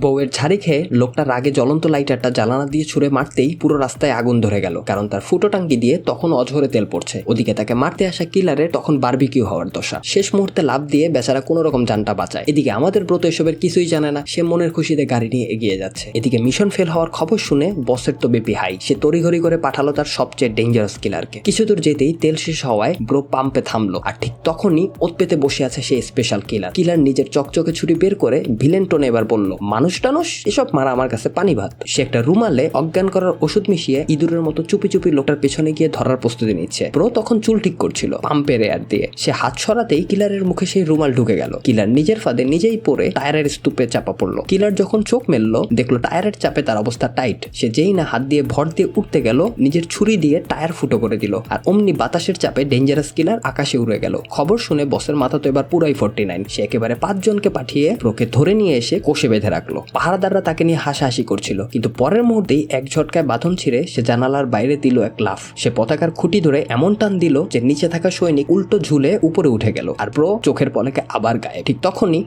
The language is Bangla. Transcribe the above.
বউয়ের ঝাড়ি খেয়ে লোকটা রাগে জ্বলন্ত লাইটারটা জ্বালানা দিয়ে ছুঁড়ে মারতেই পুরো রাস্তায় আগুন ধরে গেল, কারণ তার ফুটো টাঙ্কি দিয়ে তখন অঝরে তেল পড়ছে। ওদিকে তাকে মারতে আসা কিলারের তখন বারবিকিউ হওয়ার দশা। শেষ মুহূর্তে লাভ দিয়ে বেচারা কোনো রকম জানটা বাঁচায়। এদিকে আমাদের ব্রত এসবের কিছুই জানে না, সে মনের খুশিতে গাড়ি নিয়ে এগিয়ে যাচ্ছে। এদিকে মিশন ফেল হওয়ার খবর শুনে বসের তো বিপি হাই। সে তড়িঘড়ি করে পাঠালো তার সবচেয়ে ডেঞ্জারাস কিলারকে। কিছু দূর যেতেই তেল শেষ হওয়ায় ব্রো পাম্পে থামলো, আর ঠিক তখনই ওত পেতে বসে আছে সেই স্পেশাল কিলার। কিলার নিজের চকচকে ছুরি বের করে ভিলেন টোনে এবার বলল, মানুষ টানুষ এসব মারা আমার কাছে পানি ভাত। সে একটা রুমালে অজ্ঞান করার ওষুধ মিশিয়ে ইঁদুরের মতো চুপি চুপি লোকটার পেছনে গিয়ে ধরার প্রস্তুতি নিচ্ছে। ব্রো তখন চুল ঠিক করছিল পাম্পের এয়ার দিয়ে। সে হাত সরাতেই কিলারের মুখে সেই রুমাল ঢুকে গেল। কিলার নিজের ফাঁদে নিজেই পড়ে টায়ারের স্তূপে চাপা পড়লো। কিলার যখন চোখ মেললো দেখলো টায়ারের চাপে তার অবস্থা টাইট। সে যেই না হাত দিয়ে ভর দিয়ে উঠতে গেল, নিজের ছুরি দিয়ে টায়ার ফুটো করে দিল, আর অমনি বাতাসের চাপে ডেঞ্জারাস কিলার আকাশে উড়ে গেল। খবর শুনে বসের মাথা তো এবার পুরাই 49। সে একেবারে 5 জনকে পাঠিয়ে ব্রোকে ধরে নিয়ে এসে কোষে বেঁধে রাখলো। পাহারাদাররা তাকে নিয়ে হাসাহাসি করছিল, কিন্তু পরের মুহূর্তেই এক ঝটকায় বাঁধন ছিঁড়ে সে জানালার বাইরে দিল এক লাফ। সে পতাকার খুঁটি ধরে এমন টান দিল যে নিচে থাকা সৈনিক উল্টো ঝুলে উপরে উঠে গেল, আর ব্রো চোখের পলকে আবার গায়ে। ঠিক তখনই